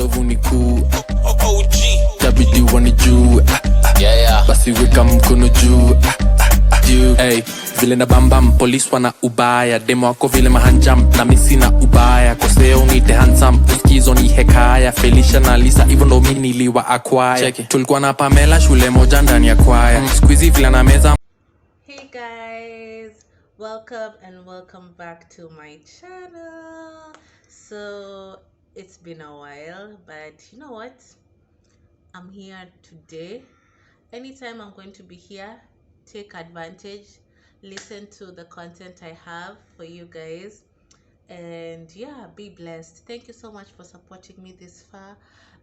ndovu ni kuu. OG Tabidi wanijue. Basi weka mkono juu. Hey, vile na bambam, police wana ubaya. Demo wako vile mahanjam, na misi na ubaya. Koseo nite handsome, uskizo ni hekaya. Felicia na Lisa, even though mi niliwa acquire. Tulikuwa na Pamela, shule moja ndani ya kwaya. Squeezy vile na meza. Hey guys, welcome back to my channel. So it's been a while, but you know what, I'm here today. Anytime I'm going to be here, take advantage, listen to the content I have for you guys, and yeah, be blessed. Thank you so much for supporting me this far.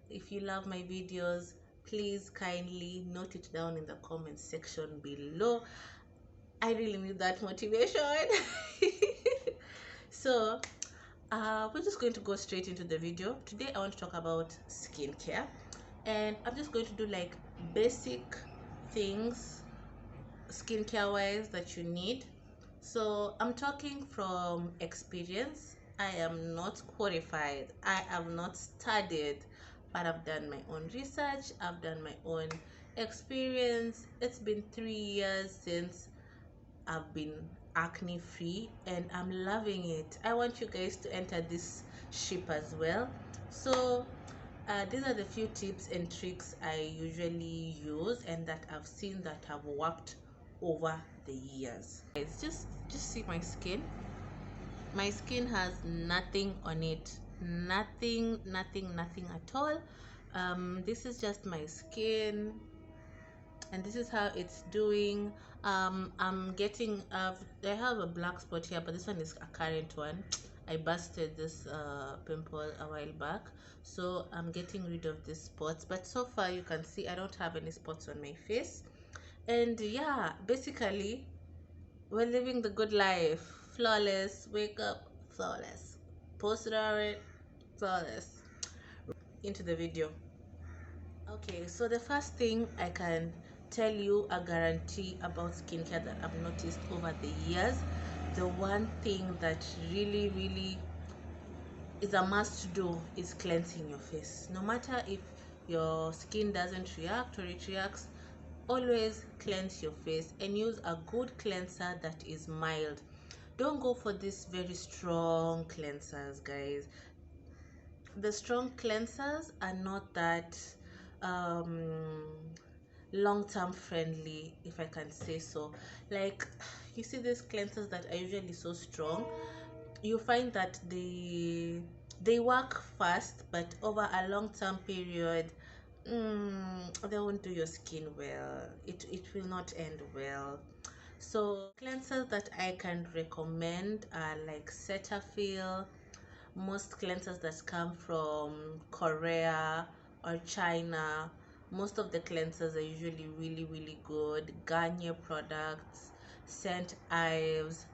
If you love my videos, please kindly note it down in the comment section below. I really need that motivation. So we're just going to go straight into the video. Today I want to talk about skincare, and I'm just going to do like basic things skincare wise that you need. So I'm talking from experience. I am not qualified, I am not studied, but I've done my own research, I've done my own experience. It's been 3 years since I've been acne free and I'm loving it. I want you guys to enter this ship as well. So these are the few tips and tricks I usually use and that I've seen that have worked over the years. Guys, just see my skin. My skin has nothing on it, nothing at all. This is just my skin, and this is how it's doing. I'm getting I have a black spot here, but this one is a current one. I busted this pimple a while back, so I'm getting rid of these spots, but so far you can see I don't have any spots on my face. And yeah, basically we're living the good life. Flawless, wake up flawless, post it already flawless. Into the video. Okay, so the first thing I can tell you, a guarantee about skincare that I've noticed over the years, the one thing that really is a must do is cleansing your face. No matter if your skin doesn't react or it reacts, always cleanse your face and use a good cleanser that is mild. Don't go for these very strong cleansers, guys. The strong cleansers are not that long-term friendly, if I can say so. Like, you see these cleansers that are usually so strong, you find that they work fast, but over a long-term period, they won't do your skin well. It will not end well. So cleansers that I can recommend are like Cetaphil. Most cleansers that come from Korea or China, most of the cleansers are usually really good. Garnier products, Scent Ives.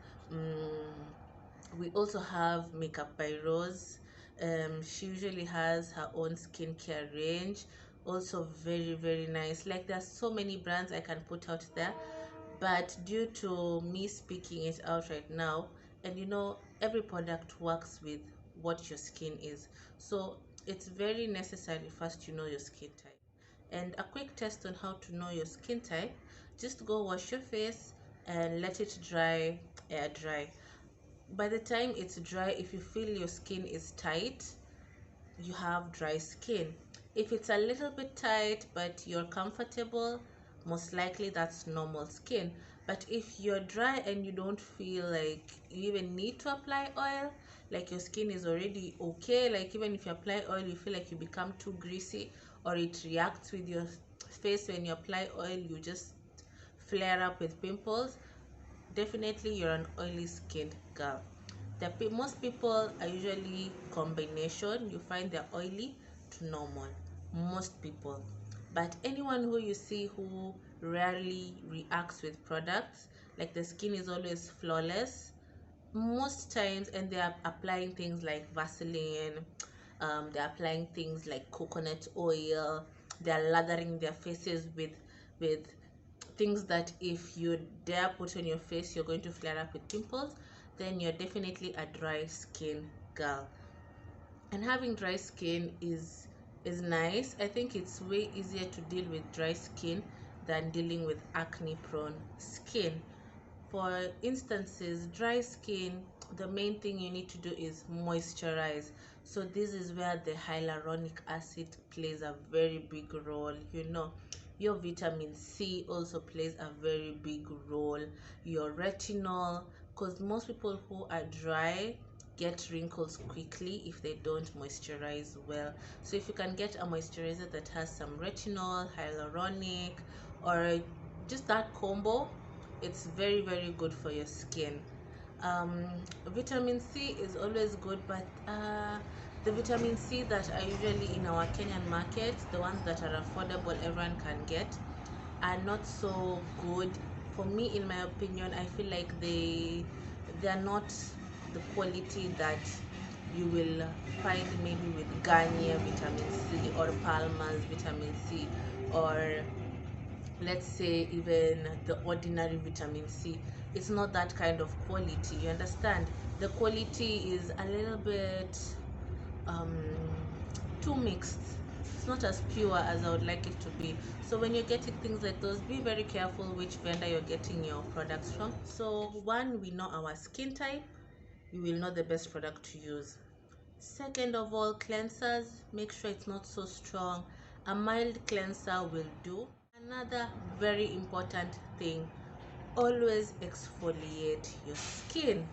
We also have Makeup by Rose. She usually has her own skincare range, also very nice. Like, there's so many brands I can put out there, but due to me speaking it out right now, and you know, every product works with what your skin is, so it's very necessary first you know your skin type. And a quick test on how to know your skin type: just go wash your face and let it dry, air dry. By the time it's dry, if you feel your skin is tight, you have dry skin. If it's a little bit tight but you're comfortable, most likely that's normal skin. But if you're dry and you don't feel like you even need to apply oil, like your skin is already okay, like even if you apply oil you feel like you become too greasy, or it reacts with your face when you apply oil, you just flare up with pimples, definitely you're an oily skinned girl. Most people are usually combination. You find they're oily to normal, most people. But anyone who you see who rarely reacts with products, like the skin is always flawless most times, and they are applying things like Vaseline, they're applying things like coconut oil, they're lathering their faces with things that if you dare put on your face you're going to flare up with pimples, then you're definitely a dry skin girl. And having dry skin is is nice. I think it's way easier to deal with dry skin than dealing with acne prone skin. For instances, dry skin, the main thing you need to do is moisturize. So this is where the hyaluronic acid plays a very big role. Your vitamin C also plays a very big role. Your retinol, because most people who are dry get wrinkles quickly if they don't moisturize well. So if you can get a moisturizer that has some retinol, hyaluronic, or just that combo, it's very very good for your skin. um, Vitamin C is always good, but the vitamin C that are usually in our Kenyan market, the ones that are affordable everyone can get, are not so good. For me, in my opinion, I feel like they're not the quality that you will find maybe with Garnier vitamin C or Palmer's vitamin C, or let's say even the ordinary vitamin C. It's not that kind of quality, you understand? The quality is a little bit um too mixed. It's not as pure as I would like it to be. So when you're getting things like those, be very careful which vendor you're getting your products from. So one, we know our skin type, you will know the best product to use. Second of all, cleansers, make sure it's not so strong. A mild cleanser will do. Another very important thing, always exfoliate your skin,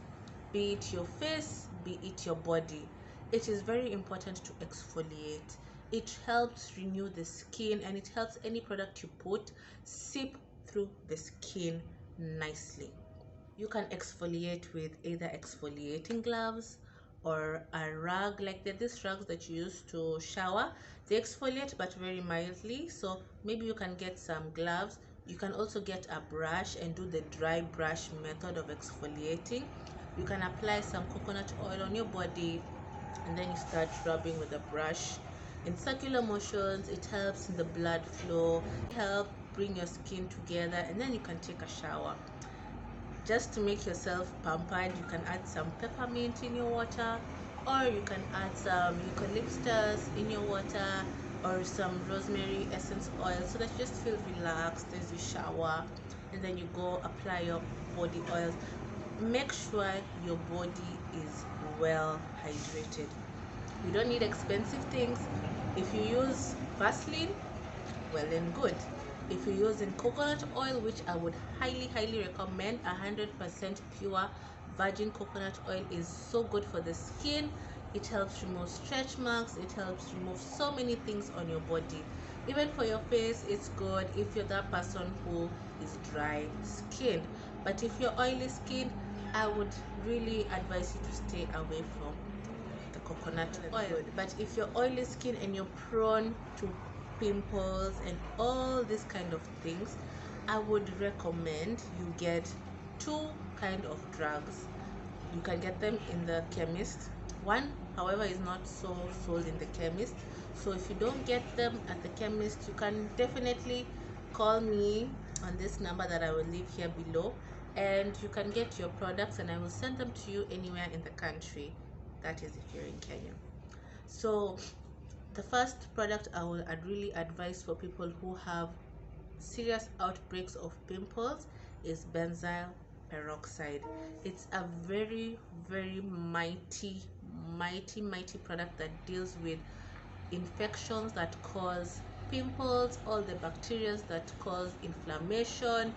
be it your face, be it your body. It is very important to exfoliate. It helps renew the skin, and it helps any product you put seep through the skin nicely. You can exfoliate with either exfoliating gloves or a rag. Like these rugs that you use to shower, they exfoliate but very mildly. So maybe you can get some gloves. You can also get a brush and do the dry brush method of exfoliating. You can apply some coconut oil on your body, and then you start rubbing with a brush in circular motions. It helps in the blood flow, help bring your skin together, and then you can take a shower. Just to make yourself pampered, you can add some peppermint in your water, or you can add some eucalyptus in your water, or some rosemary essence oil, so that you just feel relaxed as you shower. And then you go apply your body oils. Make sure your body is well hydrated. You don't need expensive things. If you use Vaseline, well and good. If you're using coconut oil, which I would highly recommend, 100% pure virgin coconut oil is so good for the skin. It helps remove stretch marks, it helps remove so many things on your body. Even for your face, it's good if you're that person who is dry skin. But if you're oily skin, I would really advise you to stay away from the coconut oil. But if you're oily skin and you're prone to pimples and all these kind of things, I would recommend you get two kind of drugs. You can get them in the chemist. One, however, is not so sold in the chemist. So if you don't get them at the chemist, you can definitely call me on this number that I will leave here below, and you can get your products and I will send them to you anywhere in the country. That is if you're in Kenya. So the first product I'd really advise for people who have serious outbreaks of pimples is benzyl peroxide. It's a very mighty product that deals with infections that cause pimples, all the bacteria that cause inflammation.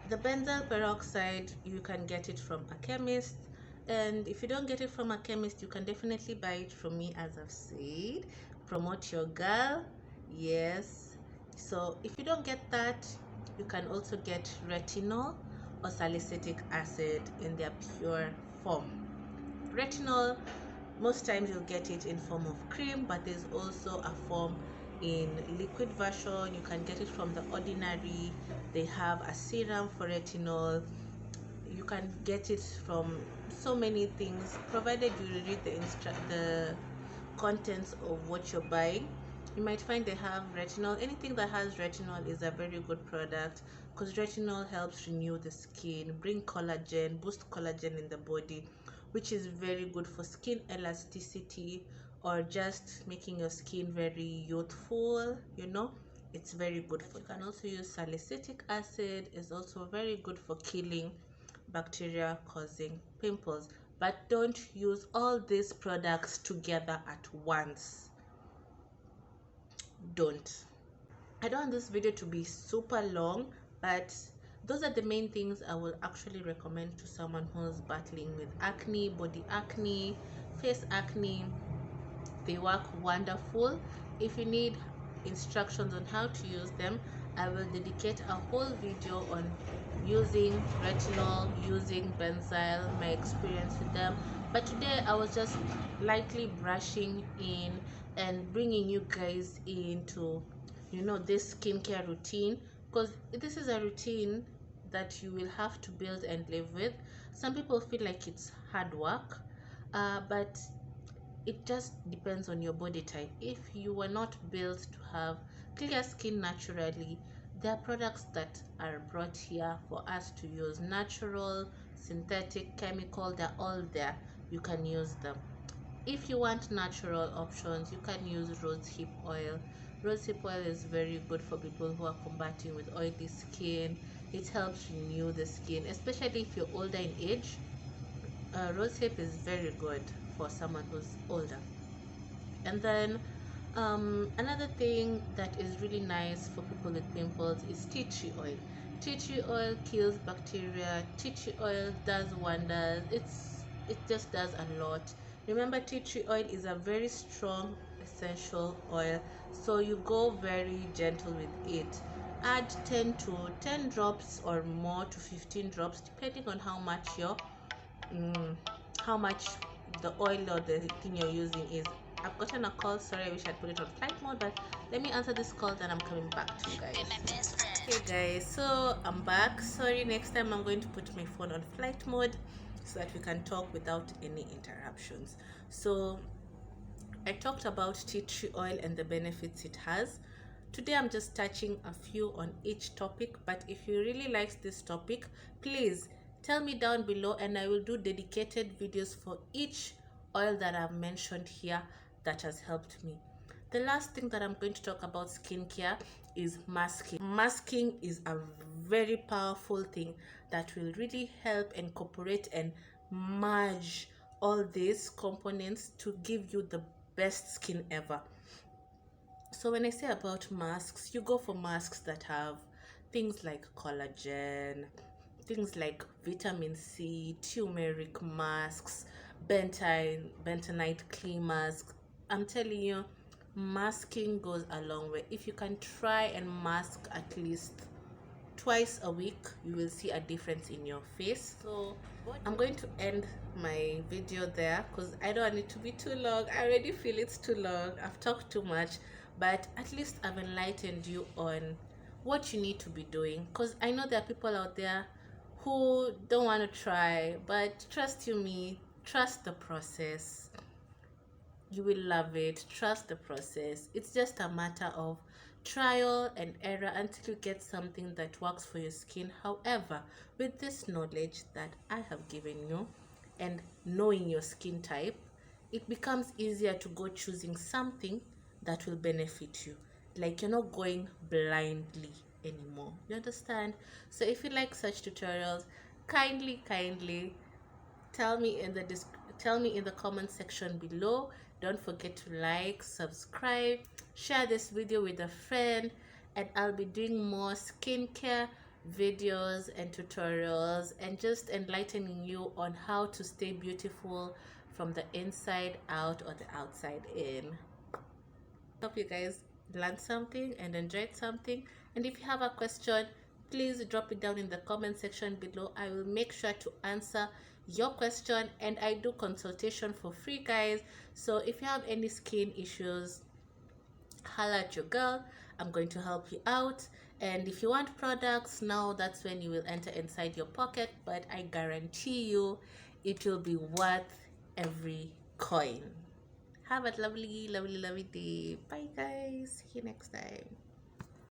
The benzyl peroxide, you can get it from a chemist, and if you don't get it from a chemist, you can definitely buy it from me. As I've said, promote your girl. Yes. So if you don't get that, you can also get retinol or salicylic acid in their pure form. Retinol, most times you'll get it in form of cream, but there's also a form in liquid version. You can get it from the ordinary. They have a serum for retinol. You can get it from so many things, provided you read the contents of what you're buying. You might find they have retinol. Anything that has retinol is a very good product, because retinol helps renew the skin, bring collagen, boost collagen in the body, which is very good for skin elasticity, or just making your skin very youthful, you know, it's very good for that. You can also use salicylic acid, is also very good for killing bacteria causing pimples, but don't use all these products together at once. Don't. I don't want this video to be super long, but those are the main things I will actually recommend to someone who's battling with acne, body acne, face acne. They work wonderful. If you need instructions on how to use them, I will dedicate a whole video on using retinol, using benzyl, my experience with them. But today I was just lightly brushing in and bringing you guys into, you know, this skincare routine, because this is a routine that you will have to build and live with. Some people feel like it's hard work, but it just depends on your body type. If you were not built to have clear skin naturally, there are products that are brought here for us to use. Natural, synthetic, chemical, they're all there. You can use them. If you want natural options, you can use rosehip oil. Rosehip oil is very good for people who are combating with oily skin. It helps renew the skin, especially if you're older in age. Rosehip is very good for someone who's older. And then another thing that is really nice for people with pimples is tea tree oil. Tea tree oil kills bacteria. Tea tree oil does wonders. It just does a lot. Remember, tea tree oil is a very strong essential oil, so you go very gentle with it. Add 10 drops or more to 15 drops, depending on how much mm, how much the oil or the thing you're using is. I've gotten a call. Sorry, I wish I'd put it on flight mode, but let me answer this call, then I'm coming back to you guys. Hey guys, so I'm back. Sorry, next time I'm going to put my phone on flight mode so that we can talk without any interruptions. So I talked about tea tree oil and the benefits it has. Today I'm just touching a few on each topic, but if you really like this topic, please tell me down below and I will do dedicated videos for each oil that I've mentioned here that has helped me. The last thing that I'm going to talk about skincare is masking. Masking is a very powerful thing that will really help incorporate and merge all these components to give you the best skin ever. So when I say about masks, you go for masks that have things like collagen, things like vitamin C, turmeric masks, bentonite clay mask. I'm telling you, masking goes a long way. If you can try and mask at least twice a week, you will see a difference in your face. So I'm going to end my video there because I don't want it to be too long. I already feel it's too long. I've talked too much, but at least I've enlightened you on what you need to be doing, because I know there are people out there who don't want to try, but trust you me, trust the process. You will love it. Trust the process. It's just a matter of trial and error until you get something that works for your skin. However, with this knowledge that I have given you and knowing your skin type, it becomes easier to go choosing something that will benefit you. Like, you're not going blindly anymore. You understand? So if you like such tutorials, kindly tell me in the comment section below. Don't forget to like, subscribe, share this video with a friend, and I'll be doing more skincare videos and tutorials and just enlightening you on how to stay beautiful from the inside out or the outside in. Hope you guys learned something and enjoyed something, and if you have a question, please drop it down in the comment section below. I will make sure to answer your question, and I do consultation for free, guys. So if you have any skin issues, holla at your girl. I'm going to help you out. And if you want products, now that's when you will enter inside your pocket, but I guarantee you it will be worth every coin. Have a lovely day. Bye guys, see you next time.